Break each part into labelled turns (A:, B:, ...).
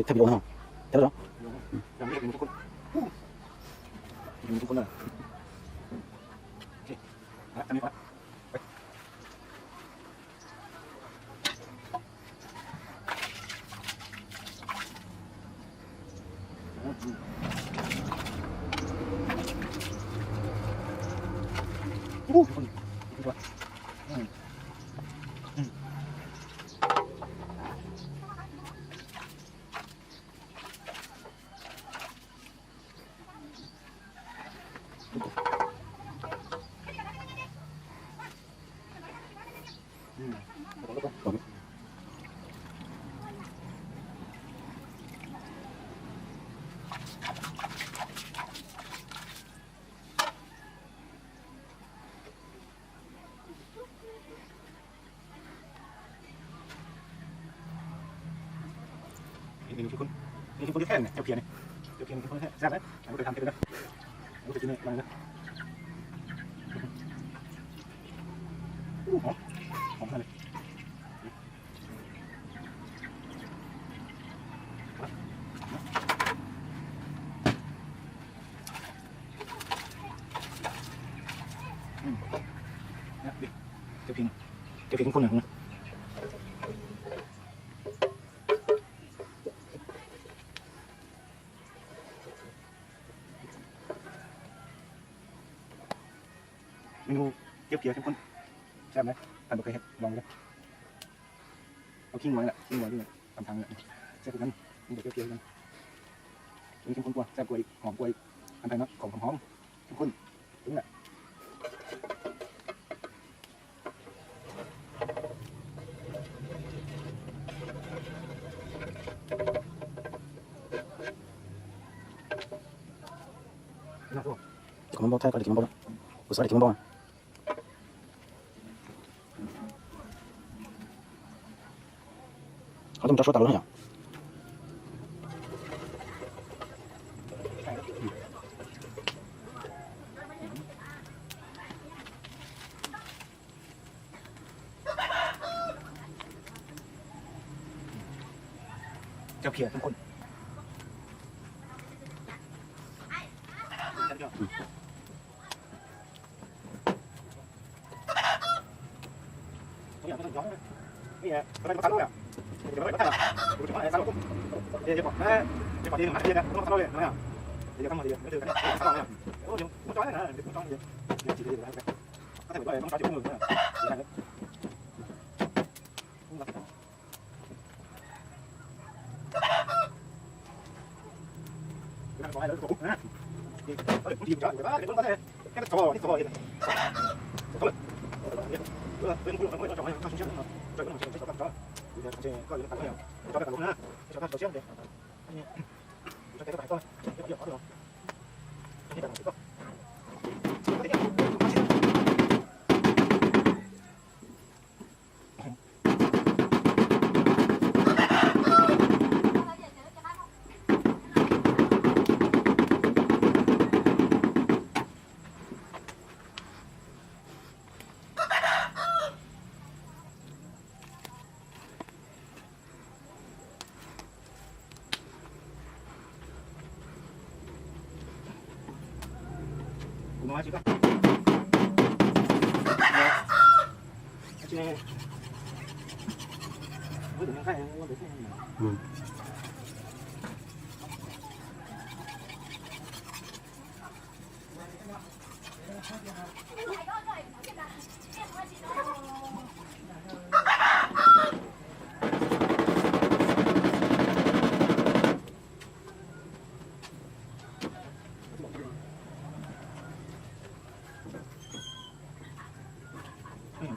A: theo video không theo đó
B: làm việc mìnhทุกคนmìnhทุกคนเลยโอเคอันนี้ครับนี่คือคนที่แค่เนี่ยเจ้าเพียนคือคนแค่แซ่บไหมเราไปทำกันเลยนะเราไปกินเลยมาเลยนะหอมเลยเจ้าเพียนคนหนึ่งเมนูเกี๊ยวเข้มข้นแซ่บไหมท่านบอกเคยเห็นลองเลยเอาขิงไว้แหละขิงไว้ด้วยทำทางเลยแซ่บกันนี่เดี๋ยวเกี๊ยวกันนี่เข้มข้นกว่าแซ่บกว่าอีกหอมกว่าอีกอันไทยนะของหอมเข้มข้นนี่แหละ
A: Kimon bau thay kali kimon bau, usah kimon bau. Kalau minta suatu talon ya.
B: จ้าเพียทุกคนนี่ไงก็ได้มาตัดแล้วเดี๋ยวไม่ได้มาตัดดูจังหวะไอ้สารลูกเดี๋ยวบอกนะเดี๋ยวก่อนที่หมาเดียวนะต้องตัดเลยนะเดี๋ยวต้องมาเดียวเดี๋ยวกันตัดแล้วโอ้เดี๋ยวต้องจ้อยนะเดี๋ยวต้องจ้อยเดี๋ยวจีเดียวนะก็แต่ว่าต้องจ้อยจุ่มมือนะเดี๋ยวกันเดี๋ยวก่อนแล้วก็นะเดี๋ยวทีมจ้อยเดี๋ยวเดี๋ยวต้องมาเลยแค่จ่อนี่จ่อนี่เป็นผู้คนจ่อยข้าวชุ่มชื้นนะจ่อยก็ต้องใช้จ่อยจ่อยเดี๋ยวจ่อยก็ยังตัดไม่เอาจ่อยก็ตัดลงนะจ่อยก็เชื่อมเดี๋ยวนี่จ่อยก็ตัดก็เดี๋ยวเอาเลยนี่ตัดก็น้อยสิครับเนี่ยเดี๋ยวยังไงว่าเดี๋ยว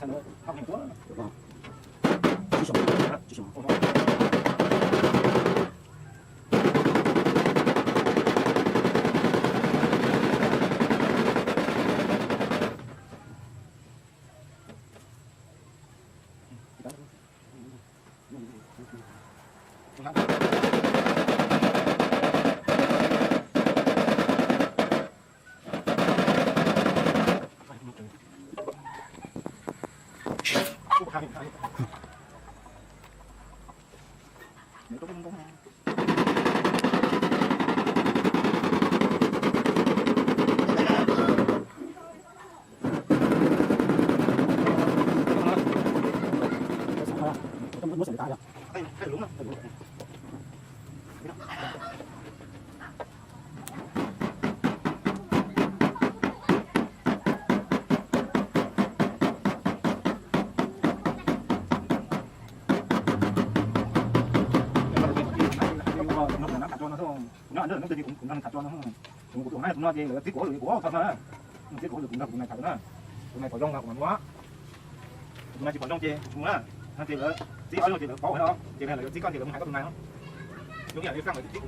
B: ท่านเลยทำอย่างตัว
A: Chỉ xong.
B: bạn nữa nó thì cũng đang thả cho nó cũng cũng hay cũng nói gì là tiếc của rồi của thật mà tiếc của rồi cũng là cũng này thả nữa cũng này phải rong vào cũng quá cũng này chỉ còn rong chê cũng là hàng tiền là chỉ ở đâu thì có phải không tiền này là chỉ con tiền là mình hay có tụi này không giống như là cái căng là tiếc của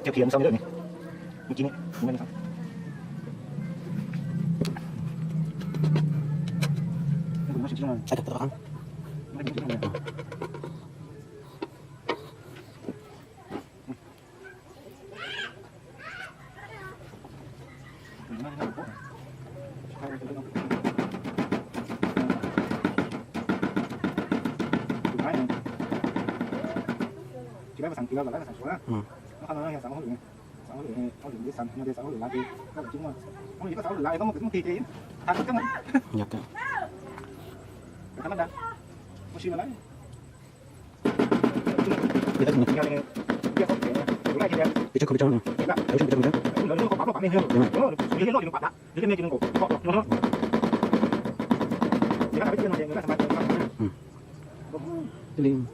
B: kéo kiếm xong rồi này mình chín mình xong nó chỉ là
A: Sai thật thật ăn.
B: nó chỉ là chỉ là sản kia là sản xuất á nó không nói sản xuất được sản xuất được có được sản nó để sản xuất được lại thì các chúng mà không chỉ có sản xuất được lại có một cái kỳ thì thành cái mình
A: Nhặt đấy.
B: thành nó đã có xin lấy
A: Đi tới mình.
B: nhau này kia không thể lại thì
A: Đi trước không đi trong này. Đấu chung đi trong này.
B: nó có bám mình hơn nó cái nó thì nó bạc cái này thì nó có nó thì các bạn biết nó thì người ta sẽ
A: Ừ. Đi lên.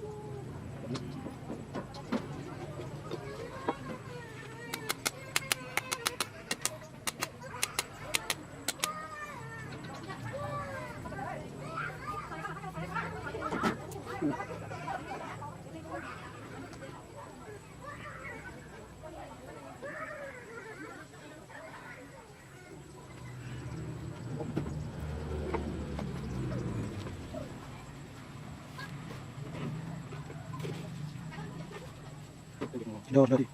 A: Đâu đi.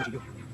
B: Thank you.